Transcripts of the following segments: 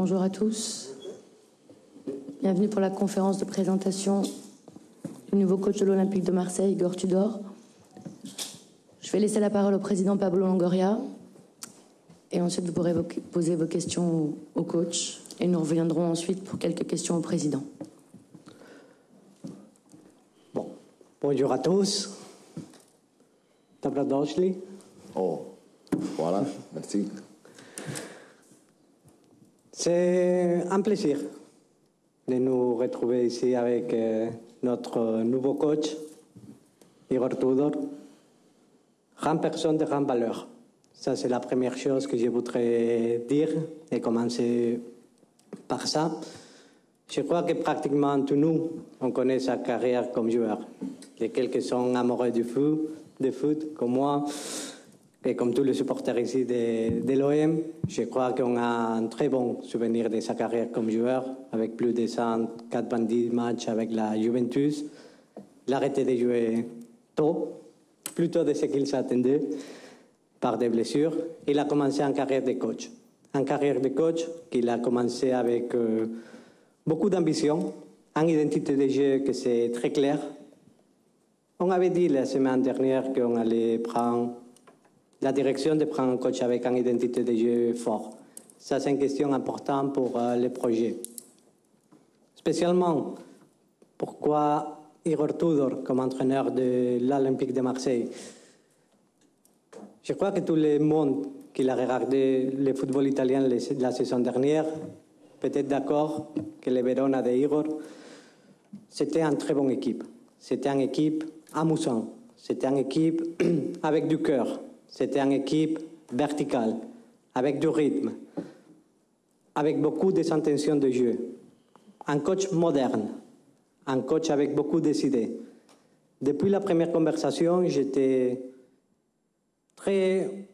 Bonjour à tous. Bienvenue pour la conférence de présentation du nouveau coach de l'Olympique de Marseille, Igor Tudor. Je vais laisser la parole au président Pablo Longoria et ensuite vous pourrez poser vos questions au coach et nous reviendrons ensuite pour quelques questions au président. Bon. Bonjour à tous. Dobrodošli. Oh, voilà, merci. C'est un plaisir de nous retrouver ici avec notre nouveau coach, Igor Tudor, grande personne de grande valeur. Ça, c'est la première chose que je voudrais dire et commencer par ça. Je crois que pratiquement tous nous, on connaît sa carrière comme joueur. Il y a quelques sont amoureux du foot, comme moi, et comme tous les supporters ici de l'OM. Je crois qu'on a un très bon souvenir de sa carrière comme joueur, avec plus de 190 matchs avec la Juventus. Il a arrêté de jouer tôt, plus tôt de ce qu'il s'attendait, par des blessures. Il a commencé en carrière de coach. En carrière de coach qu'il a commencé avec beaucoup d'ambition, une identité de jeu que c'est très clair. On avait dit la semaine dernière qu'on allait prendre la direction de prendre un coach avec une identité de jeu forte. Ça, c'est une question importante pour les projets. Spécialement, pourquoi Igor Tudor comme entraîneur de l'Olympique de Marseille? Je crois que tout le monde qui a regardé le football italien la saison dernière peut être d'accord que le Verona de Igor, c'était une très bonne équipe. C'était une équipe amusante. C'était une équipe avec du cœur. C'était une équipe verticale, avec du rythme, avec beaucoup d'intentions de jeu. Un coach moderne, un coach avec beaucoup d'idées. Depuis la première conversation, j'étais très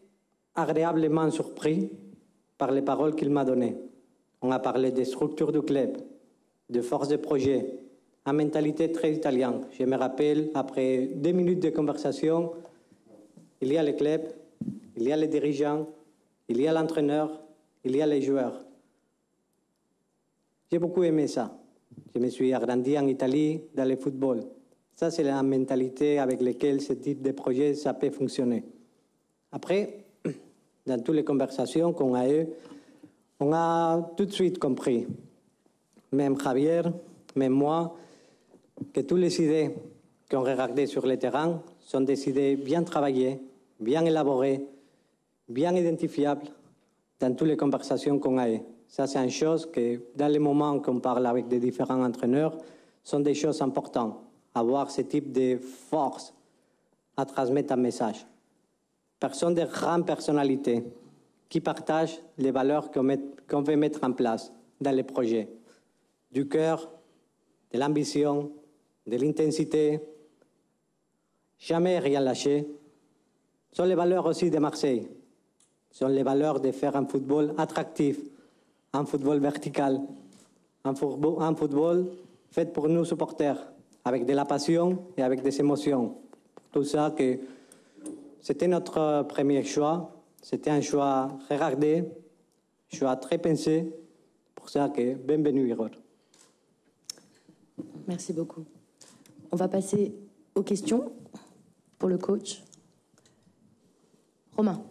agréablement surpris par les paroles qu'il m'a données. On a parlé des structures du club, de force de projet, une mentalité très italienne. Je me rappelle, après 2 minutes de conversation, il y a le club, il y a les dirigeants, il y a l'entraîneur, il y a les joueurs. J'ai beaucoup aimé ça. Je me suis agrandi en Italie dans le football. Ça, c'est la mentalité avec laquelle ce type de projet, ça peut fonctionner. Après, dans toutes les conversations qu'on a eues, on a tout de suite compris, même Javier, même moi, que toutes les idées qu'on regardait sur le terrain sont des idées bien travaillées, bien élaborées, bien identifiables dans toutes les conversations qu'on a eues. Ça, c'est une chose que, dans les moments qu'on parle avec des différents entraîneurs, sont des choses importantes. Avoir ce type de force à transmettre un message. Personne de grande personnalité qui partagent les valeurs qu'on veut mettre en place dans les projets. Du cœur, de l'ambition, de l'intensité, jamais rien lâcher. Ce sont les valeurs aussi de Marseille. Ce sont les valeurs de faire un football attractif, un football vertical, un football fait pour nous supporters, avec de la passion et avec des émotions. Tout ça, que c'était notre premier choix. C'était un choix regardé, un choix très pensé. Pour ça que bienvenue, Igor. Merci beaucoup. On va passer aux questions pour le coach. Romain.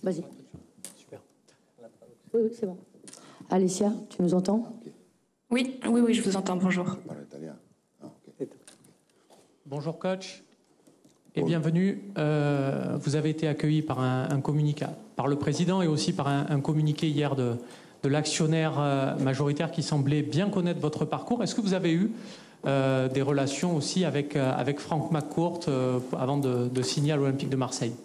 Vas-y. Super. Oui, c'est bon. Alicia, tu nous entends? Oui, je vous entends, bonjour. Bonjour coach et bienvenue. Vous avez été accueilli par un communiqué, par le président et aussi par un communiqué hier de l'actionnaire majoritaire qui semblait bien connaître votre parcours. Est-ce que vous avez eu des relations aussi avec Frank McCourt avant de signer à l'Olympique de Marseille?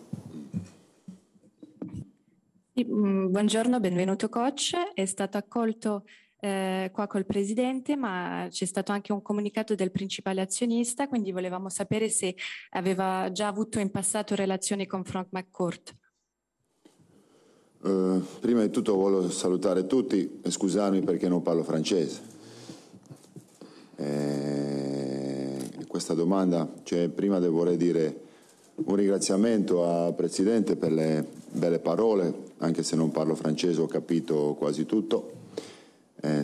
Buongiorno, benvenuto coach. È stato accolto qua col presidente, ma c'è stato anche un comunicato del principale azionista, quindi volevamo sapere se aveva già avuto in passato relazioni con Frank McCourt. Prima di tutto voglio salutare tutti e scusarmi perché non parlo francese. Questa domanda, cioè prima vorrei dire Un ringraziamento al Presidente per le belle parole, anche se non parlo francese ho capito quasi tutto.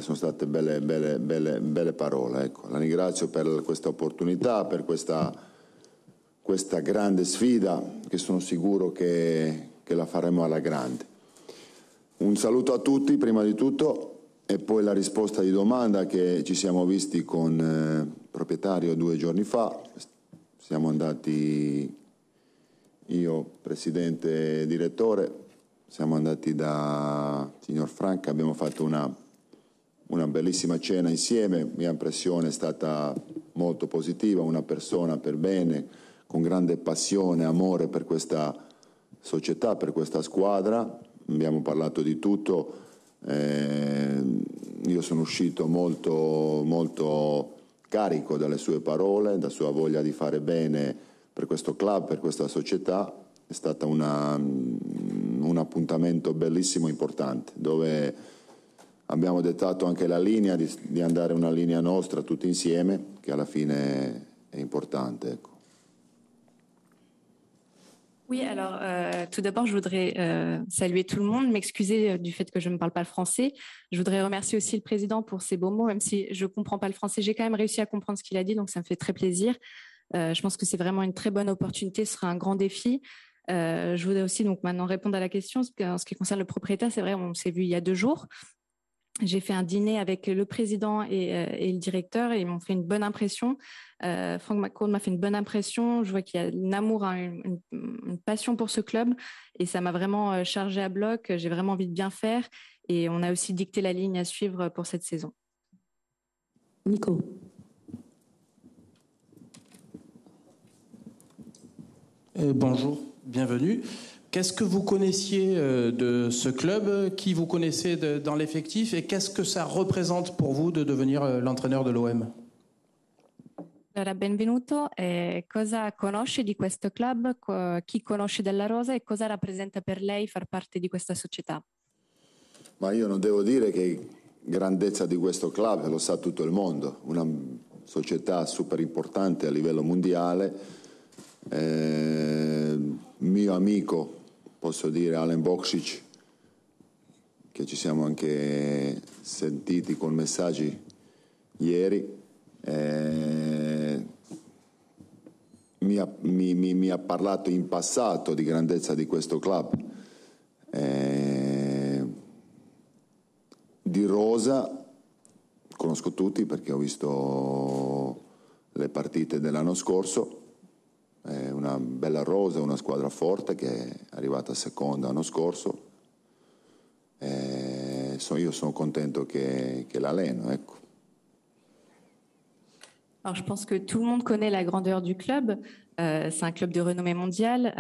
Sono state belle parole. Ecco. La ringrazio per questa opportunità, per questa grande sfida, che sono sicuro che la faremo alla grande. Un saluto a tutti prima di tutto e poi la risposta di domanda, che ci siamo visti con il proprietario 2 giorni fa. Siamo andati, io, Presidente e Direttore, siamo andati da signor Franca, abbiamo fatto una bellissima cena insieme. Mia impressione è stata molto positiva, una persona per bene, con grande passione, amore per questa società, per questa squadra. Abbiamo parlato di tutto, io sono uscito molto carico dalle sue parole, da sua voglia di fare bene per questo club, per questa società. È stato un appuntamento bellissimo, importante, dove abbiamo dettato anche la linea di andare una linea nostra tutti insieme, che alla fine è importante. Ecco. Oui, alors tout d'abord, je voudrais saluer tout le monde, m'excuser du fait que je ne parle pas le français. Je voudrais remercier aussi le président pour ses beaux mots, même si je ne comprends pas le français. J'ai quand même réussi à comprendre ce qu'il a dit, donc ça me fait très plaisir. Je pense que c'est vraiment une très bonne opportunité, ce sera un grand défi. Je voudrais aussi donc maintenant répondre à la question. En ce qui concerne le propriétaire, c'est vrai, on s'est vu il y a 2 jours. J'ai fait un dîner avec le président et le directeur et ils m'ont fait une bonne impression. Frank McCourt m'a fait une bonne impression. Je vois qu'il y a un amour, une passion pour ce club et ça m'a vraiment chargé à bloc. J'ai vraiment envie de bien faire et on a aussi dicté la ligne à suivre pour cette saison. Nico. Bonjour, bienvenue. Qu'est-ce que vous connaissiez de ce club? Qui vous connaissez dans l'effectif? Et qu'est-ce que ça représente pour vous de devenir l'entraîneur de l'OM? Allora, benvenuto. Cosa conosce di questo club? Chi conosce della rosa e cosa rappresenta per lei far parte di questa società? Ma io non devo dire che grandezza di questo club, lo sa tutto il mondo, una società super importante a livello mondiale. Mio amico, posso dire, Alen Boksic, che ci siamo anche sentiti con messaggi ieri, mi ha parlato in passato di grandezza di questo club. Di rosa conosco tutti perché ho visto le partite dell'anno scorso. È una bella rosa, una squadra forte che è arrivata seconda l'anno scorso. Io sono contento che l'alleno, ecco. Alors, je pense que tout le monde connaît la grandeur du club. C'est un club de renommée mondiale.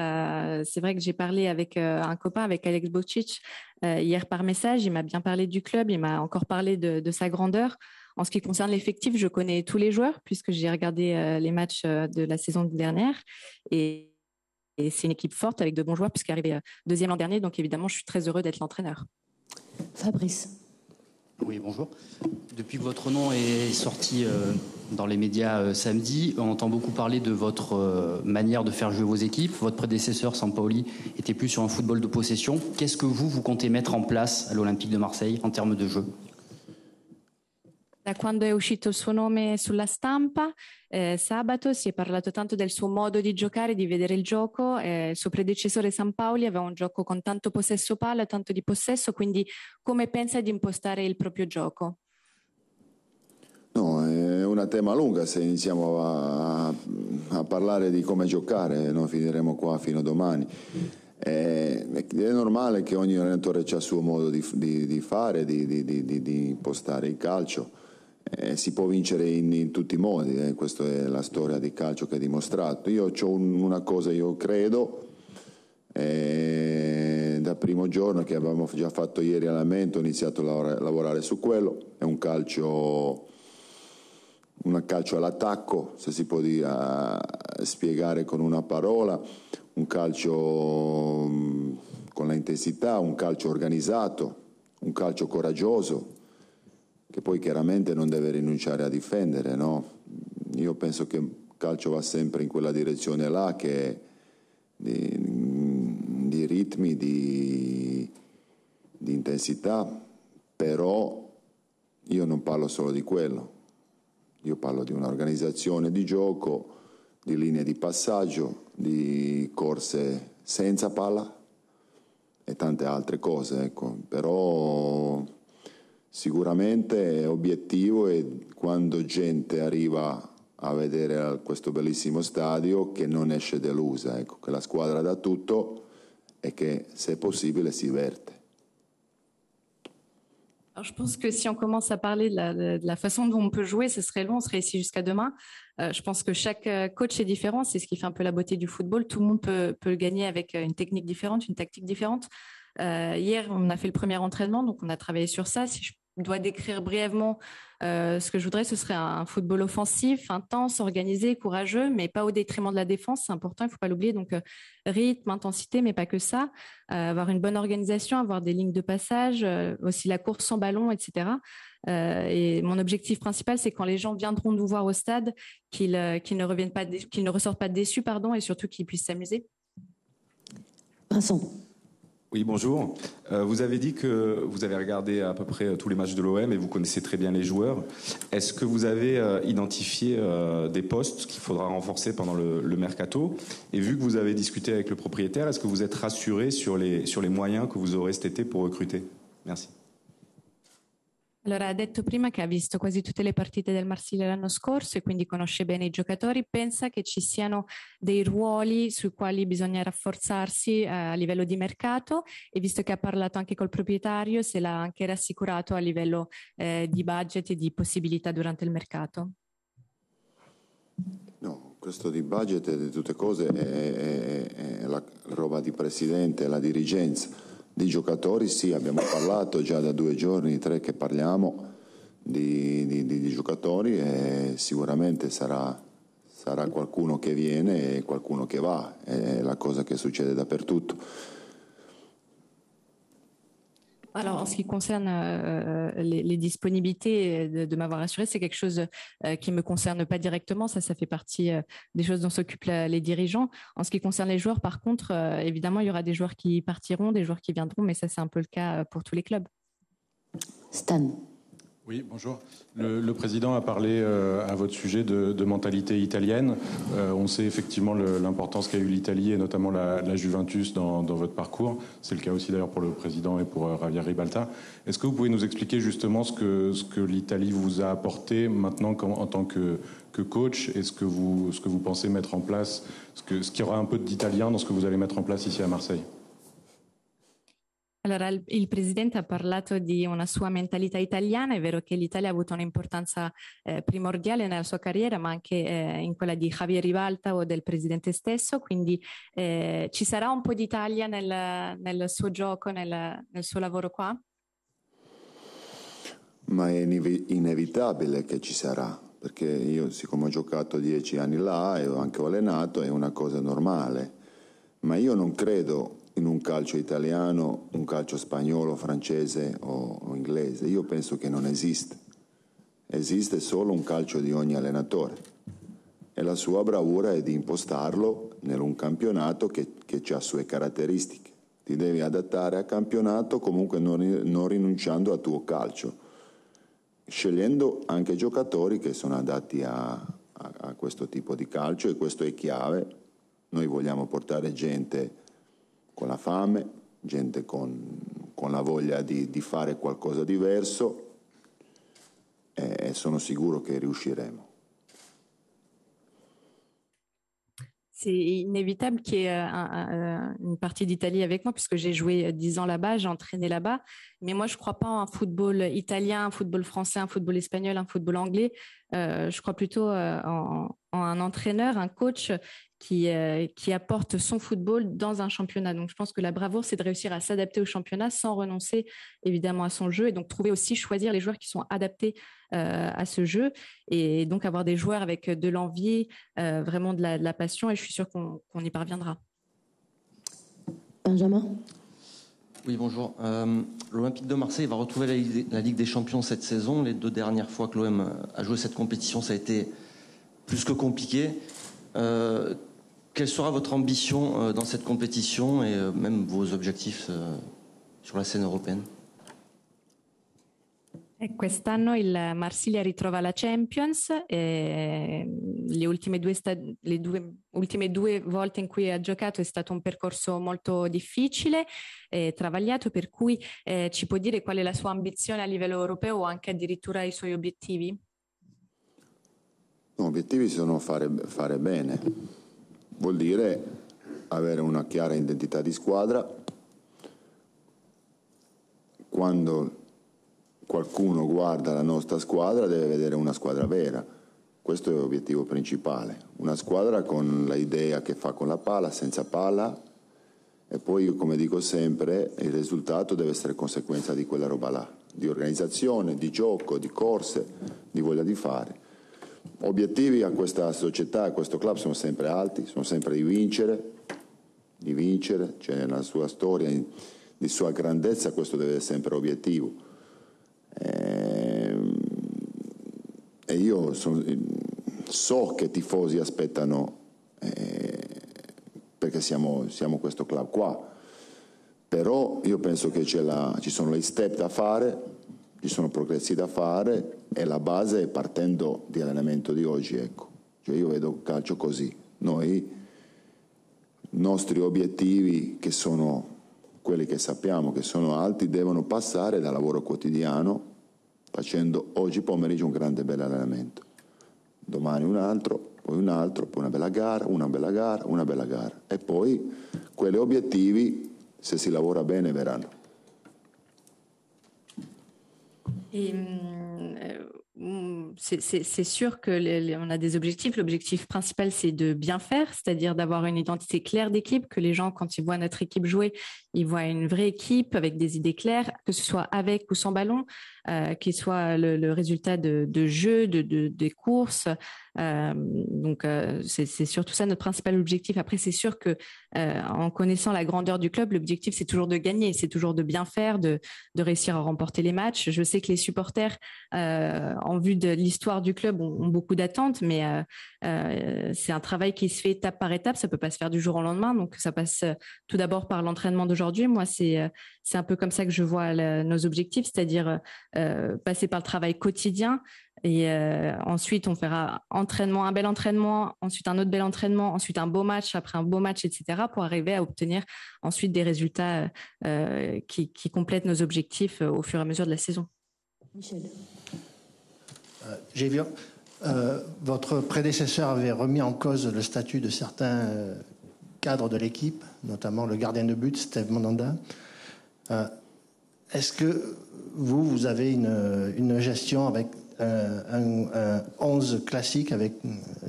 C'est vrai que j'ai parlé avec un copain, avec Alex Bocic, hier par message. Il m'a bien parlé du club, il m'a encore parlé de sa grandeur. En ce qui concerne l'effectif, je connais tous les joueurs puisque j'ai regardé les matchs de la saison dernière. Et c'est une équipe forte avec de bons joueurs puisqu'elle est arrivée 2e l'an dernier. Donc évidemment, je suis très heureux d'être l'entraîneur. Fabrice. Oui, bonjour. Depuis que votre nom est sorti dans les médias samedi, on entend beaucoup parler de votre manière de faire jouer vos équipes. Votre prédécesseur, Sampaoli, était plus sur un football de possession. Qu'est-ce que vous comptez mettre en place à l'Olympique de Marseille en termes de jeu? Da quando è uscito il suo nome sulla stampa, sabato si è parlato tanto del suo modo di giocare, di vedere il gioco. Il suo predecessore Sampaoli aveva un gioco con tanto possesso palla, tanto di possesso, quindi come pensa di impostare il proprio gioco? No, è una tema lunga, se iniziamo a parlare di come giocare non finiremo qua fino a domani. È normale che ogni allenatore ha il suo modo di fare, di impostare il calcio. Si può vincere in tutti i modi, questa è la storia di calcio che ha dimostrato. Io ho una cosa, io credo, dal primo giorno che abbiamo già fatto ieri allenamento, ho iniziato a lavorare su quello, è un calcio all'attacco, se si può spiegare con una parola, un calcio con la intensità, un calcio organizzato, un calcio coraggioso, che poi chiaramente non deve rinunciare a difendere, no? Io penso che il calcio va sempre in quella direzione là, che di ritmi, di intensità, però io non parlo solo di quello, io parlo di un'organizzazione di gioco, di linee di passaggio, di corse senza palla e tante altre cose, ecco. Però sicuramente obiettivo è quando gente arriva a vedere questo bellissimo stadio che non esce delusa, ecco, che la squadra dà tutto et que, c'est possible, si diverte. Alors, je pense que si on commence à parler de la façon dont on peut jouer, ce serait long, on serait ici jusqu'à demain. Je pense que chaque coach est différent, c'est ce qui fait un peu la beauté du football. Tout le monde peut gagner avec une technique différente, une tactique différente. Hier, on a fait le premier entraînement, donc on a travaillé sur ça. Si je dois décrire brièvement ce que je voudrais, ce serait un football offensif, intense, organisé, courageux, mais pas au détriment de la défense. C'est important, il ne faut pas l'oublier. Donc, rythme, intensité, mais pas que ça. Avoir une bonne organisation, avoir des lignes de passage, aussi la course sans ballon, etc. Et mon objectif principal, c'est quand les gens viendront nous voir au stade, qu'ils ne ressortent pas déçus, et surtout qu'ils puissent s'amuser. Vincent. Oui, bonjour. Vous avez dit que vous avez regardé à peu près tous les matchs de l'OM et vous connaissez très bien les joueurs. Est-ce que vous avez identifié des postes qu'il faudra renforcer pendant le mercato? Et vu que vous avez discuté avec le propriétaire, est-ce que vous êtes rassuré sur les moyens que vous aurez cet été pour recruter? Merci. Allora, ha detto prima che ha visto quasi tutte le partite del Marsiglia l'anno scorso e quindi conosce bene i giocatori. Pensa che ci siano dei ruoli sui quali bisogna rafforzarsi a livello di mercato, e visto che ha parlato anche col proprietario, se l'ha anche rassicurato a livello di budget e di possibilità durante il mercato. No, questo di budget e di tutte cose è la roba di presidente, la dirigenza. Di giocatori sì, abbiamo parlato già da 2 giorni, 3 che parliamo di giocatori, e sicuramente sarà qualcuno che viene e qualcuno che va, è la cosa che succede dappertutto. Alors, en ce qui concerne les disponibilités, de m'avoir assuré, c'est quelque chose qui me concerne pas directement. Ça fait partie des choses dont s'occupent les dirigeants. En ce qui concerne les joueurs, par contre, évidemment, il y aura des joueurs qui partiront, des joueurs qui viendront, mais ça, c'est un peu le cas pour tous les clubs. Stan. Oui, bonjour. Le président a parlé à votre sujet de mentalité italienne. On sait effectivement l'importance qu'a eu l'Italie et notamment la Juventus dans votre parcours. C'est le cas aussi d'ailleurs pour le président et pour Javier Ribalta. Est-ce que vous pouvez nous expliquer justement ce que l'Italie vous a apporté maintenant en tant que coach, et ce que vous pensez mettre en place, ce qu'il y aura un peu d'italien dans ce que vous allez mettre en place ici à Marseille? Allora, il Presidente ha parlato di una sua mentalità italiana. È vero che l'Italia ha avuto un'importanza primordiale nella sua carriera, ma anche in quella di Javier Ribalta o del Presidente stesso, quindi ci sarà un po' d'Italia nel suo gioco, nel suo lavoro qua? Ma è inevitabile che ci sarà, perché io, siccome ho giocato 10 anni là e ho anche allenato, è una cosa normale, ma io non credo in un calcio italiano, un calcio spagnolo, francese o inglese. Io penso che non esiste. Esiste solo un calcio di ogni allenatore, e la sua bravura è di impostarlo in un campionato che ha sue caratteristiche. Ti devi adattare al campionato, comunque non rinunciando al tuo calcio, scegliendo anche giocatori che sono adatti a questo tipo di calcio, e questo è chiave. Noi vogliamo portare gente con la fame, gente con la voglia di fare qualcosa diverso, e sono sicuro che riusciremo. C'est inévitable qu'il y ait une partie d'Italie avec moi, puisque j'ai joué 10 ans là-bas, j'ai entraîné là-bas. Mais moi, je ne crois pas en un football italien, un football français, un football espagnol, un football anglais. Je crois plutôt en un entraîneur, un coach qui apporte son football dans un championnat. Donc, je pense que la bravoure, c'est de réussir à s'adapter au championnat sans renoncer évidemment à son jeu, et donc choisir les joueurs qui sont adaptés à ce jeu, et donc avoir des joueurs avec de l'envie, vraiment de la passion, et je suis sûre qu'on y parviendra. Benjamin. Oui, bonjour. L'Olympique de Marseille va retrouver la Ligue des Champions cette saison. Les 2 dernières fois que l'OM a joué cette compétition, ça a été plus que compliqué. Quelle sera votre ambition dans cette compétition et même vos objectifs sur la scène européenne? Quest'anno il Marsiglia ritrova la Champions e le ultime due volte in cui ha giocato è stato un percorso molto difficile e travagliato, per cui ci può dire qual è la sua ambizione a livello europeo o anche addirittura i suoi obiettivi? No, obiettivi sono fare bene, vuol dire avere una chiara identità di squadra. Quando qualcuno guarda la nostra squadra deve vedere una squadra vera, questo è l'obiettivo principale, una squadra con l'idea che fa con la palla, senza palla, e poi io, come dico sempre, il risultato deve essere conseguenza di quella roba là, di organizzazione, di gioco, di corse, di voglia di fare. Obiettivi a questa società, a questo club sono sempre alti, sono sempre di vincere, cioè nella sua storia, di sua grandezza, questo deve essere sempre obiettivo. E io so che i tifosi aspettano, perché siamo questo club qua, però io penso che ci sono gli step da fare, ci sono progressi da fare e la base è partendo di allenamento di oggi, ecco. Cioè io vedo calcio così, i nostri obiettivi, che sono quelli che sappiamo che sono alti, devono passare dal lavoro quotidiano, facendo oggi pomeriggio un grande bel allenamento, domani un altro, poi una bella gara, una bella gara, e poi quegli obiettivi, se si lavora bene, verranno. C'est sûr qu'on a des objectifs. L'objectif principal, c'est de bien faire, c'est-à-dire d'avoir une identité claire d'équipe, que les gens, quand ils voient notre équipe jouer, ils voient une vraie équipe avec des idées claires, que ce soit avec ou sans ballon, qu'il soit le résultat de jeux, des courses. Donc, c'est surtout ça notre principal objectif. Après, c'est sûr que en connaissant la grandeur du club, l'objectif, c'est toujours de gagner, c'est toujours de bien faire, de réussir à remporter les matchs. Je sais que les supporters, en vue de l'histoire du club, ont beaucoup d'attentes, mais c'est un travail qui se fait étape par étape. Ça peut pas se faire du jour au lendemain. Donc, ça passe tout d'abord par l'entraînement d'aujourd'hui. Moi, c'est un peu comme ça que je vois nos objectifs, c'est-à-dire passer par le travail quotidien. Et ensuite, on fera un bel entraînement, ensuite un autre bel entraînement, ensuite un beau match, après un beau match, etc., pour arriver à obtenir ensuite des résultats qui complètent nos objectifs au fur et à mesure de la saison. Michel. J'ai vu, votre prédécesseur avait remis en cause le statut de certains cadres de l'équipe, notamment le gardien de but, Steve Mandanda. Est-ce que vous avez une gestion avec un 11 classique avec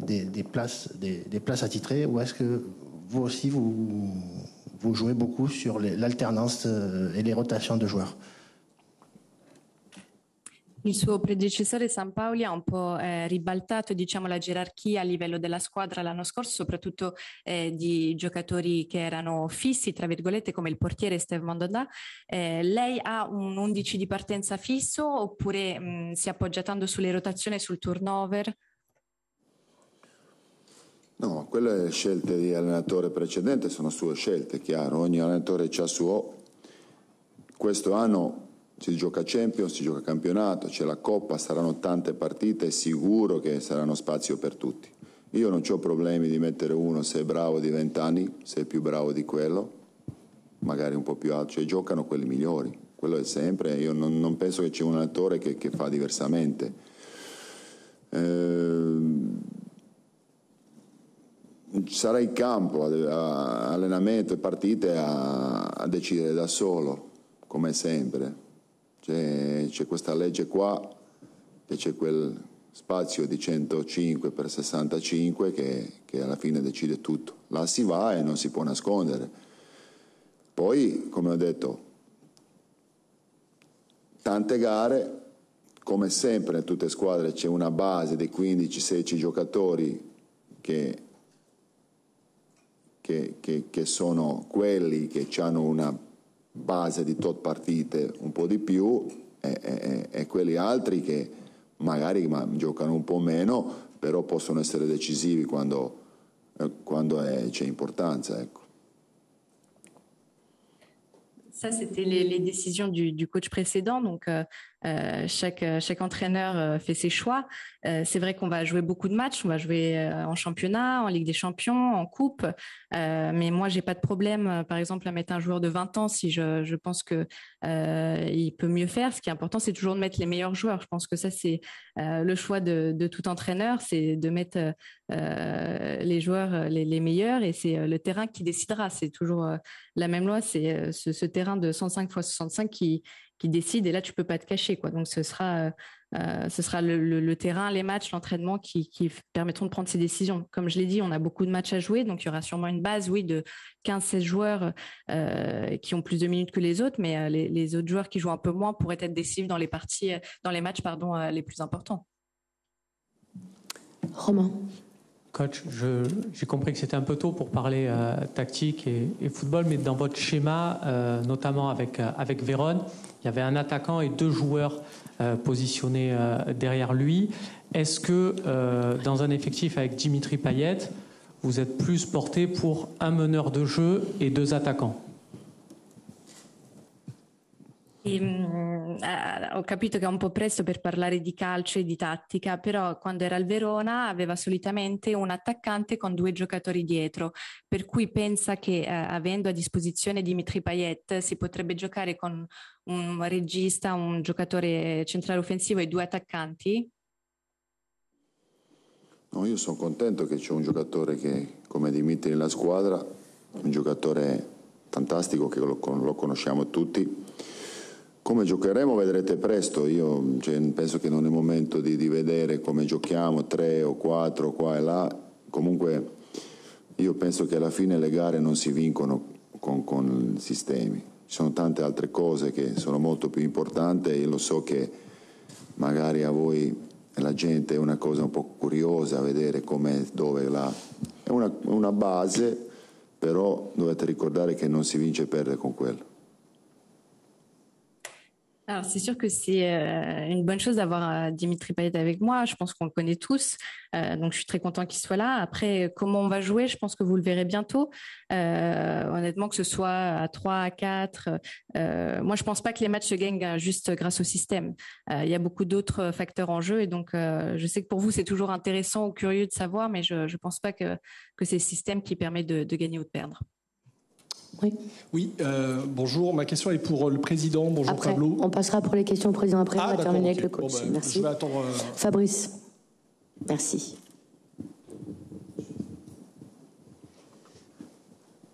des places attitrées, ou est-ce que vous aussi vous jouez beaucoup sur l'alternance et les rotations de joueurs? Il suo predecessore Sampaoli ha un po' ribaltato, diciamo, la gerarchia a livello della squadra l'anno scorso, soprattutto di giocatori che erano fissi, tra virgolette, come il portiere Steve Mandanda. Lei ha un 11 di partenza fisso oppure si appoggia tanto sulle rotazioni e sul turnover? No, quelle scelte di allenatore precedente sono sue scelte, chiaro, ogni allenatore ha suo. Questo anno si gioca Champions, si gioca campionato, c'è la Coppa, saranno tante partite, sicuro che saranno spazio per tutti. Io non ho problemi di mettere uno, se è bravo di 20 anni, se è più bravo di quello, magari un po' più alto, cioè giocano quelli migliori, quello è sempre, io non penso che c'è un allenatore che fa diversamente. Sarà il campo, allenamento e partite a decidere da solo, come sempre. C'è questa legge qua, che c'è quel spazio di 105 per 65 che alla fine decide tutto. Là si va e non si può nascondere. Poi, come ho detto, tante gare, come sempre in tutte le squadre c'è una base di 15-16 giocatori che sono quelli che hanno una base di tot partite un po' di più e quelli altri che magari giocano un po' meno, però possono essere decisivi quando quando c'è importanza, ecco. Ça, c'était les décisions du coach précédent. Donc, chaque entraîneur fait ses choix. C'est vrai qu'on va jouer beaucoup de matchs. On va jouer en championnat, en Ligue des Champions, en Coupe. Mais moi, j'ai pas de problème, par exemple, à mettre un joueur de 20 ans si je pense que il peut mieux faire. Ce qui est important, c'est toujours de mettre les meilleurs joueurs. Je pense que ça, c'est le choix de tout entraîneur, c'est de mettre les joueurs les meilleurs, et c'est le terrain qui décidera. C'est toujours la même loi. C'est ce terrain de 105 x 65 qui décide, et là tu peux pas te cacher, quoi. Donc ce sera le terrain, les matchs, l'entraînement qui permettront de prendre ces décisions. Comme je l'ai dit, on a beaucoup de matchs à jouer, donc il y aura sûrement une base, oui, de 15-16 joueurs qui ont plus de minutes que les autres, mais les autres joueurs qui jouent un peu moins pourraient être décisifs dans les matchs les plus importants. Romain. Coach, j'ai compris que c'était un peu tôt pour parler tactique et football, mais dans votre schéma, notamment avec Vérone, il y avait un attaquant et 2 joueurs positionnés derrière lui. Est-ce que dans un effectif avec Dimitri Payet, vous êtes plus porté pour un meneur de jeu et 2 attaquants? Ho capito che è un po' presto per parlare di calcio e di tattica, però quando era al Verona aveva solitamente un attaccante con 2 giocatori dietro, per cui pensa che avendo a disposizione Dimitri Payet si potrebbe giocare con un regista, un giocatore centrale offensivo e 2 attaccanti? No, io sono contento che c'è un giocatore che, come Dimitri nella squadra, un giocatore fantastico che lo conosciamo tutti. Come giocheremo vedrete presto. Io penso che non è il momento di vedere come giochiamo, 3 o 4 qua e là. Comunque io penso che alla fine le gare non si vincono con sistemi. Ci sono tante altre cose che sono molto più importanti, e io lo so che magari a voi la gente è una cosa un po' curiosa vedere com'è, dove là. È una base, però dovete ricordare che non si vince e perde con quello. Alors, c'est sûr que c'est une bonne chose d'avoir Dimitri Payet avec moi. Je pense qu'on le connaît tous. Donc, je suis très content qu'il soit là. Après, comment on va jouer, je pense que vous le verrez bientôt. Honnêtement, que ce soit à 3, à 4. Moi, je pense pas que les matchs se gagnent juste grâce au système. Il y a beaucoup d'autres facteurs en jeu. Et donc, je sais que pour vous, c'est toujours intéressant ou curieux de savoir, mais je pense pas que c'est le système qui permet de gagner ou de perdre. Oui, bonjour. Ma question est pour le président. Bonjour après, Pablo. On passera pour les questions au président après. On va terminer avec le coach. Bon, merci. Je vais attendre. Fabrice. Merci.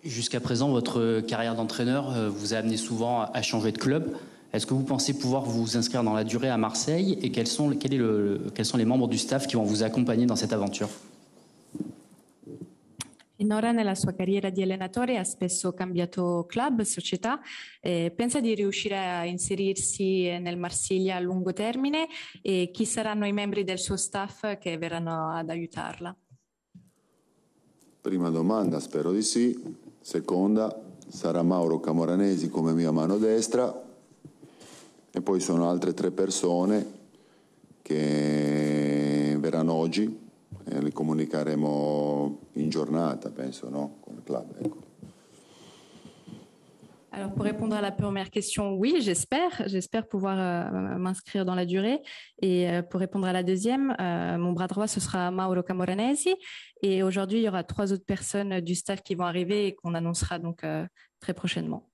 Jusqu'à présent, votre carrière d'entraîneur vous a amené souvent à changer de club. Est-ce que vous pensez pouvoir vous inscrire dans la durée à Marseille, et quels sont les membres du staff qui vont vous accompagner dans cette aventure? Finora nella sua carriera di allenatore ha spesso cambiato club, società. Pensa di riuscire a inserirsi nel Marsiglia a lungo termine, e chi saranno i membri del suo staff che verranno ad aiutarla? Prima domanda, spero di sì. Seconda, sarà Mauro Camoranesi come mia mano destra, e poi sono altre 3 persone che verranno oggi. Le comunicheremo in giornata, penso, no? Con il club, ecco. Alors, pour répondre à la première question, oui, j'espère pouvoir m'inscrire dans la durée. Et pour répondre à la deuxième, mon bras droit, ce sera Mauro Camoranesi. Et aujourd'hui, il y aura 3 autres personnes du staff qui vont arriver et qu'on annoncera donc très prochainement.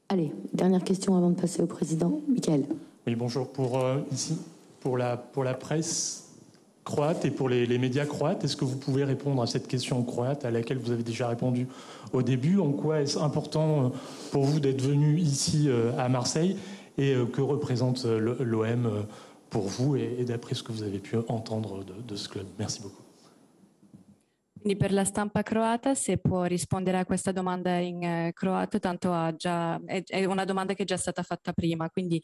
Allez, dernière question avant de passer au président. Michael. Oui, bonjour. Pour la presse croate et pour les médias croates, est-ce que vous pouvez répondre à cette question croate à laquelle vous avez déjà répondu au début? En quoi est-ce important pour vous d'être venu ici à Marseille, et que représente l'OM pour vous, et d'après ce que vous avez pu entendre de ce club? Merci beaucoup. Quindi per la stampa croata, se può rispondere a questa domanda in croato, tanto è una domanda che è già stata fatta prima, quindi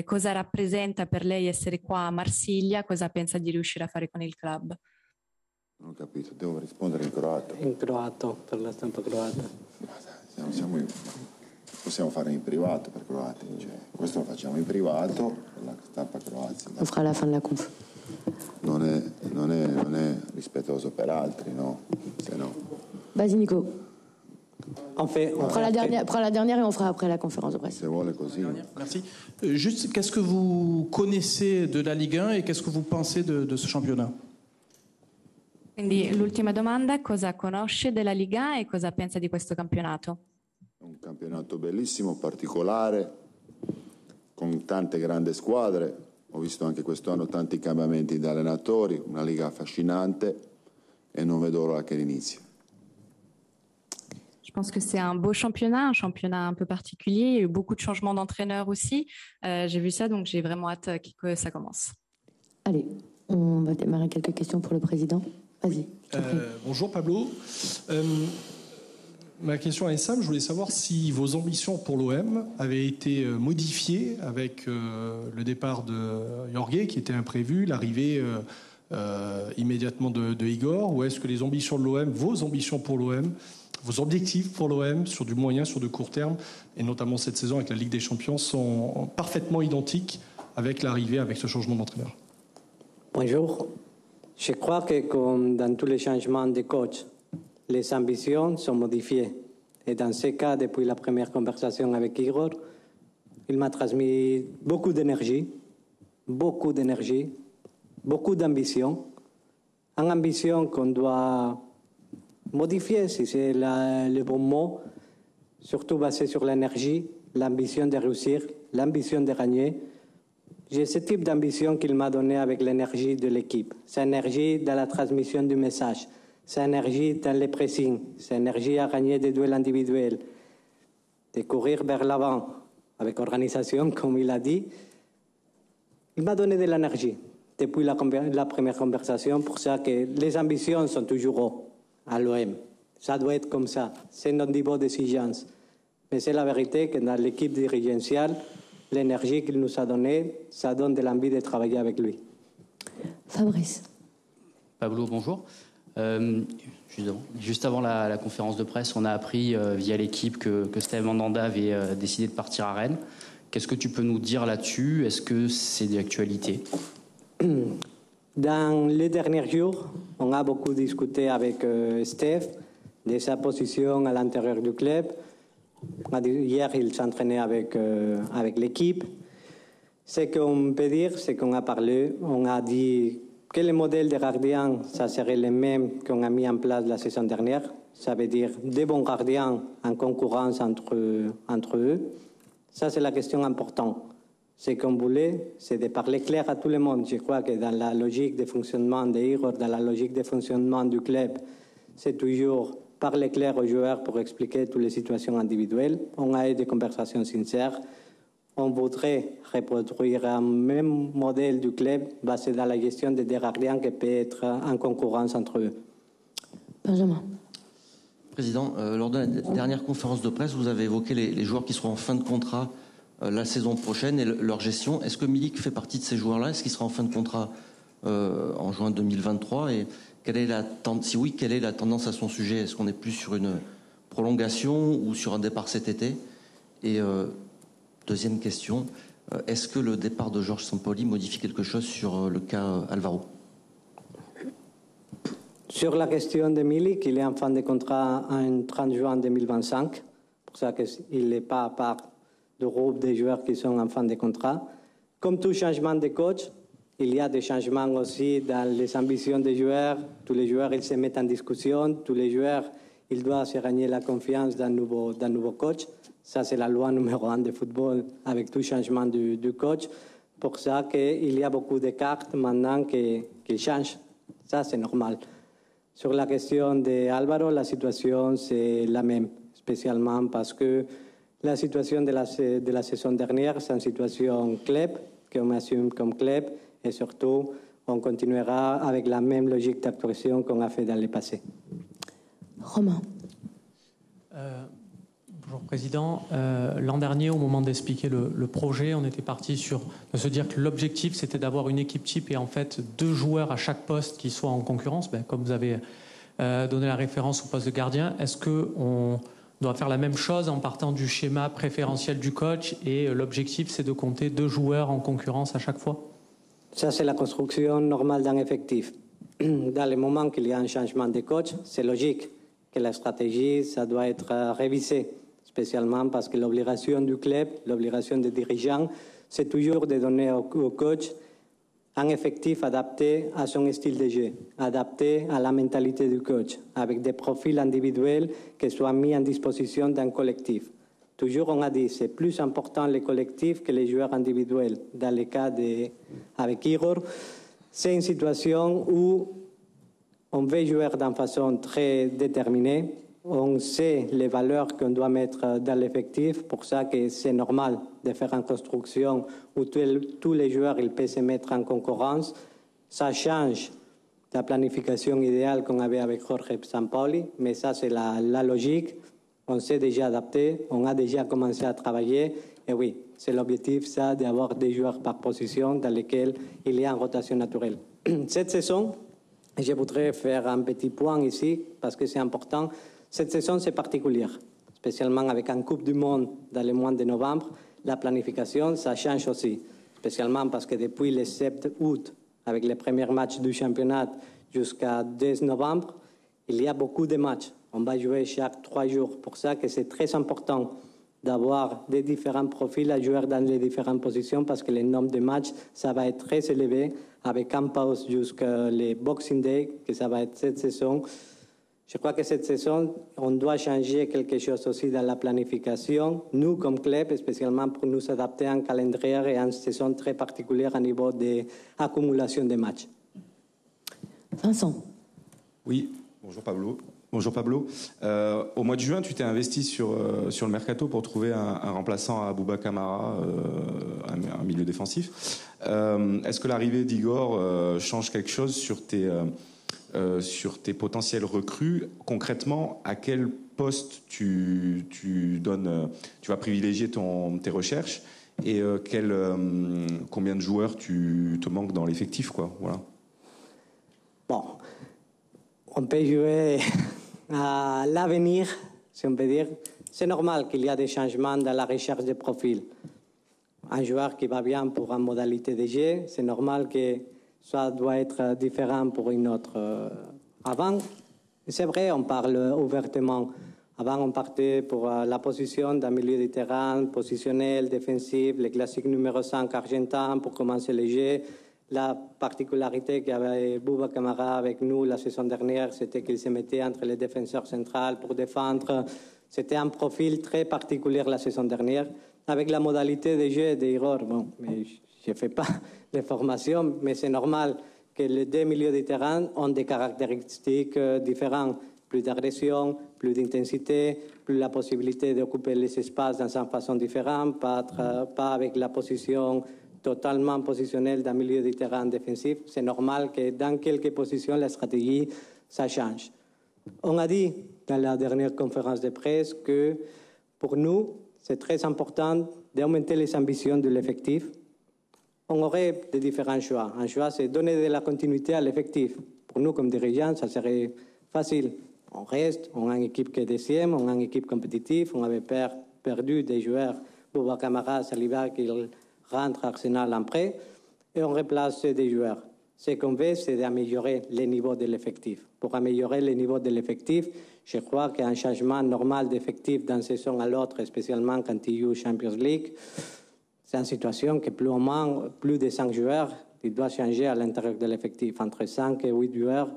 cosa rappresenta per lei essere qua a Marsiglia, cosa pensa di riuscire a fare con il club? Non ho capito, devo rispondere in croato. In croato, per la stampa croata. Possiamo fare in privato per croati, questo lo facciamo in privato per la stampa croata. On fera à la fin de la conf. non è rispettoso per altri, no? Se no. Vas-y, Nico. On prend la dernière et on fera après la conférence de presse. Se vuole così. Merci. Juste, qu'est-ce que vous connaissez de la Ligue 1 et qu'est-ce que vous pensez de ce championnat? Quindi l'ultima domanda, cosa conosce della Liga e cosa pensa di questo campionato? Un campionato bellissimo, particolare, con tante grandi squadre. Ho visto anche quest'anno tanti cambiamenti di allenatori, una Liga affascinante e non vedo l'ora che inizi. Je pense que c'est un beau championnat, un championnat un peu particulier. Il y a eu beaucoup de changements d'entraîneurs aussi. J'ai vu ça, donc j'ai vraiment hâte que ça commence. Allez, on va démarrer quelques questions pour le président. Vas-y. Bonjour Pablo. Ma question est simple. Je voulais savoir si vos ambitions pour l'OM avaient été modifiées avec le départ de Jorge, qui était imprévu, l'arrivée immédiatement de Igor, ou est-ce que les ambitions de l'OM, vos ambitions pour l'OM, vos objectifs pour l'OM sur du moyen, sur du court terme, et notamment cette saison avec la Ligue des Champions, sont parfaitement identiques avec l'arrivée, avec ce changement d'entraîneur? Bonjour. Je crois que comme dans tous les changements de coach, les ambitions sont modifiées. Et dans ce cas, depuis la première conversation avec Igor, il m'a transmis beaucoup d'énergie, beaucoup d'ambition. Une ambition qu'on doit modifier, si c'est le bon mot, surtout basée sur l'énergie, l'ambition de réussir, l'ambition de gagner. J'ai ce type d'ambition qu'il m'a donné avec l'énergie de l'équipe. C'est l'énergie dans la transmission du message. C'est l'énergie dans le pressing. C'est l'énergie à gagner des duels individuels. De courir vers l'avant avec organisation, comme il a dit. Il m'a donné de l'énergie depuis la première conversation. Pour ça que les ambitions sont toujours hautes à l'OM. Ça doit être comme ça. C'est notre niveau d'exigence. Mais c'est la vérité que dans l'équipe dirigentielle, l'énergie qu'il nous a donnée, ça donne de l'envie de travailler avec lui. Fabrice. Pablo, bonjour. Juste avant la conférence de presse, on a appris via l'équipe que Steve Mandanda avait décidé de partir à Rennes. Qu'est-ce que tu peux nous dire là-dessus? Est-ce que c'est d'actualité? Dans les derniers jours, on a beaucoup discuté avec Steve de sa position à l'intérieur du club. Hier, il s'entraînait avec l'équipe. Ce qu'on peut dire, c'est qu'on a parlé, on a dit que le modèle de gardien, ça serait le même qu'on a mis en place la saison dernière. Ça veut dire des bons gardiens en concurrence entre eux. Ça, c'est la question importante. Ce qu'on voulait, c'est de parler clair à tout le monde. Je crois que dans la logique de fonctionnement de Igor, dans la logique de fonctionnement du club, c'est toujours parler clair aux joueurs pour expliquer toutes les situations individuelles. On a eu des conversations sincères. On voudrait reproduire un même modèle du club basé dans la gestion des gardiens qui peut être en concurrence entre eux. Benjamin. Président, lors de la dernière conférence de presse, vous avez évoqué les joueurs qui seront en fin de contrat la saison prochaine et leur gestion. Est-ce que Milik fait partie de ces joueurs-là? Est-ce qu'il sera en fin de contrat en juin 2023? Et si oui, quelle est la tendance à son sujet? Est-ce qu'on est plus sur une prolongation ou sur un départ cet été? Et deuxième question, est-ce que le départ de Georges Sampaoli modifie quelque chose sur le cas Alvaro? Sur la question de Milik, il est en fin de contrat en 30 juin 2025. Pour ça qu'il n'est pas à part du groupe des joueurs qui sont en fin de contrat. Comme tout changement de coach, il y a des changements aussi dans les ambitions des joueurs. Tous les joueurs, ils se mettent en discussion. Tous les joueurs, ils doivent se gagner la confiance d'un nouveau coach. Ça, c'est la loi numéro 1 de football avec tout changement du coach. Pour ça qu'il y a beaucoup de cartes maintenant qui changent. Ça, c'est normal. Sur la question d'Alvaro, la situation, c'est la même, spécialement parce que la situation de la saison dernière, c'est une situation club, qu'on assume comme club, et surtout, on continuera avec la même logique d'actuation qu'on a fait dans le passé. Romain. Bonjour Président. L'an dernier, au moment d'expliquer le projet, on était parti de se dire que l'objectif, c'était d'avoir une équipe type et en fait 2 joueurs à chaque poste qui soient en concurrence. Comme vous avez donné la référence au poste de gardien, est-ce qu'on doit faire la même chose en partant du schéma préférentiel du coach et l'objectif, c'est de compter 2 joueurs en concurrence à chaque fois? Ça, c'est la construction normale d'un effectif. Dans le moment qu'il y a un changement de coach, c'est logique que la stratégie, ça doit être révisée, spécialement parce que l'obligation du club, l'obligation des dirigeants, c'est toujours de donner au coach un effectif adapté à son style de jeu, adapté à la mentalité du coach, avec des profils individuels qui soient mis en disposition d'un collectif. Toujours, on a dit, c'est plus important les collectifs que les joueurs individuels. Dans le cas avec Igor, c'est une situation où on veut jouer d'une façon très déterminée. On sait les valeurs qu'on doit mettre dans l'effectif. Pour ça que c'est normal de faire une construction où tous les joueurs ils peuvent se mettre en concurrence. Ça change la planification idéale qu'on avait avec Jorge Sampaoli, mais ça c'est la logique. On s'est déjà adapté, on a déjà commencé à travailler. Et oui, c'est l'objectif, ça, d'avoir des joueurs par position dans lesquels il y a une rotation naturelle. Cette saison, je voudrais faire un petit point ici, parce que c'est important. Cette saison, c'est particulier, spécialement avec une Coupe du Monde dans le mois de novembre. La planification, ça change aussi, spécialement parce que depuis le 7 août, avec les premiers matchs du championnat jusqu'à 10 novembre, il y a beaucoup de matchs. On va jouer chaque 3 jours. Pour ça que c'est très important d'avoir des différents profils à jouer dans les différentes positions parce que le nombre de matchs, ça va être très élevé avec un pause jusqu'à le Boxing Day, que ça va être cette saison. Je crois que cette saison, on doit changer quelque chose aussi dans la planification. Nous, comme club, spécialement pour nous adapter à un calendrier et à une saison très particulière au niveau de l'accumulation des matchs. Vincent. Oui, bonjour Pablo. Bonjour Pablo. Au mois de juin, tu t'es investi sur le mercato pour trouver un remplaçant à Bouba Kamara, un milieu défensif. Est-ce que l'arrivée d'Igor change quelque chose sur tes potentiels recrues? Concrètement, à quel poste tu vas privilégier tes recherches et combien de joueurs tu te manques dans l'effectif, quoi? Voilà. Bon, on peut jouer à l'avenir, si on peut dire. C'est normal qu'il y a des changements dans la recherche de profil. Un joueur qui va bien pour une modalité de jeu, c'est normal que ça doit être différent pour une autre. Avant, c'est vrai, on parle ouvertement. Avant, on partait pour la position d'un milieu de terrain, positionnel, défensif, le classique numéro 5 argentin pour commencer le jeu. La particularité qu'avait Bouba Kamara avec nous la saison dernière, c'était qu'il se mettait entre les défenseurs centrales pour défendre. C'était un profil très particulier la saison dernière. Avec la modalité de jeu d'Igor, bon, mais je ne fais pas de formation, mais c'est normal que les deux milieux de terrain ont des caractéristiques différentes. Plus d'agression, plus d'intensité, plus la possibilité d'occuper les espaces dans une façon différente, pas avec la position totalement positionnelle d'un milieu de terrain défensif. C'est normal que dans quelques positions, la stratégie, ça change. On a dit dans la dernière conférence de presse que pour nous, c'est très important d'augmenter les ambitions de l'effectif. On aurait des différents choix. Un choix, c'est donner de la continuité à l'effectif. Pour nous, comme dirigeants, ça serait facile. On reste, on a une équipe qui est deuxième, on a une équipe compétitive, on avait perdu des joueurs, Bouba Kamara, Saliba, qui rentre à Arsenal en prêt, et on remplace des joueurs. Ce qu'on veut, c'est d'améliorer le niveau de l'effectif. Pour améliorer le niveau de l'effectif, je crois qu'un changement normal d'effectif d'une saison à l'autre, spécialement quand il joue Champions League, c'est une situation que plus ou moins, plus de 5 joueurs, il doit changer à l'intérieur de l'effectif. Entre 5 et 8 joueurs,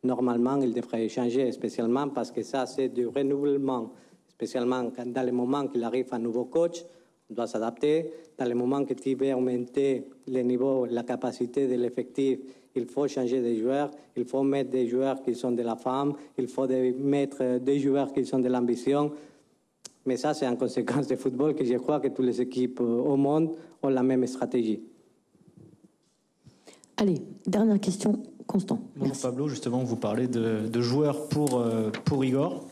normalement, il devrait changer, spécialement parce que ça, c'est du renouvellement. Spécialement dans le moment qu'il arrive un nouveau coach, on doit s'adapter. Dans le moment que tu veux augmenter le niveau, la capacité de l'effectif, il faut changer des joueurs, il faut mettre des joueurs qui sont de la femme, il faut mettre des joueurs qui sont de l'ambition. Mais ça, c'est en conséquence du football que je crois que toutes les équipes au monde ont la même stratégie. Allez, dernière question, Constant. Bonjour Pablo, justement, vous parlez de joueurs pour Igor.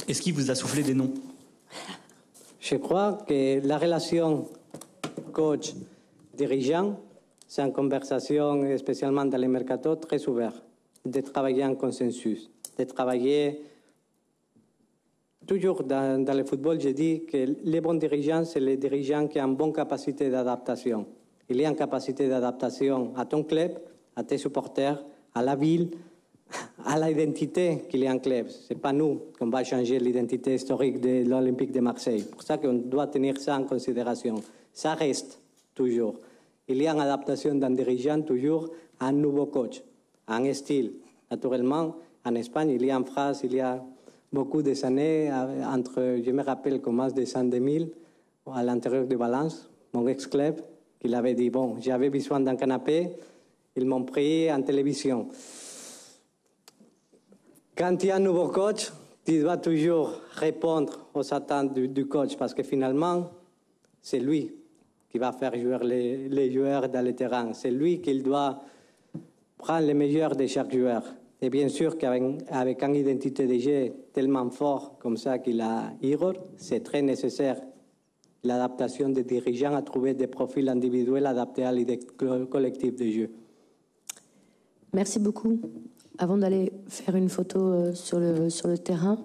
Est-ce qu'il vous a soufflé des noms? Je crois que la relation coach-dirigeant, c'est une conversation, spécialement dans les mercato, très ouverte, de travailler en consensus, de travailler. Toujours dans le football, je dis que les bons dirigeants, c'est les dirigeants qui ont une bonne capacité d'adaptation. il y a une capacité d'adaptation à ton club, à tes supporters, à la ville, à l'identité qu'il y a un club. Ce n'est pas nous qu'on va changer l'identité historique de l'Olympique de Marseille. C'est pour ça qu'on doit tenir ça en considération. Ça reste toujours. Il y a une adaptation d'un dirigeant toujours à un nouveau coach, à un style. Naturellement, en Espagne, il y a en France, il y a beaucoup des années, je me rappelle commence des années 2000, à l'intérieur de Valence, mon ex-club, qu'il avait dit, bon, j'avais besoin d'un canapé, ils m'ont pris en télévision. Quand il y a un nouveau coach, tu dois toujours répondre aux attentes du coach, parce que finalement, c'est lui qui va faire jouer les joueurs dans le terrain. C'est lui qui doit prendre les meilleurs de chaque joueur. Et bien sûr qu'avec une identité de jeu tellement forte comme ça qu'il a Igor, c'est très nécessaire l'adaptation des dirigeants à trouver des profils individuels adaptés à l'idée collective de jeu. Merci beaucoup. Avant d'aller faire une photo sur le terrain,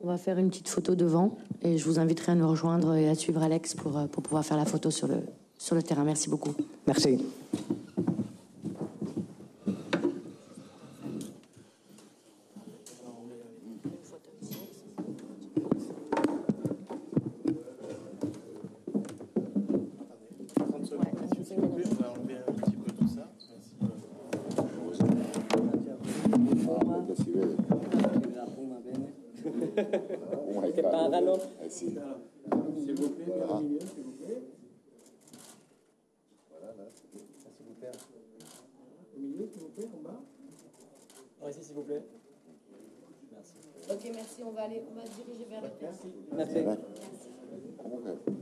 on va faire une petite photo devant et je vous inviterai à nous rejoindre et à suivre Alex pour pouvoir faire la photo sur le terrain. Merci beaucoup. Merci. Che pagano. Sì. S'il vous plaît, Voilà. au milieu, s'il vous plaît. Voilà, là. S'il vous plaît. Au milieu, s'il vous plaît, en bas. Ici, s'il vous plaît. Merci. Ok, merci. On va se diriger vers le terrain. Merci. Comunque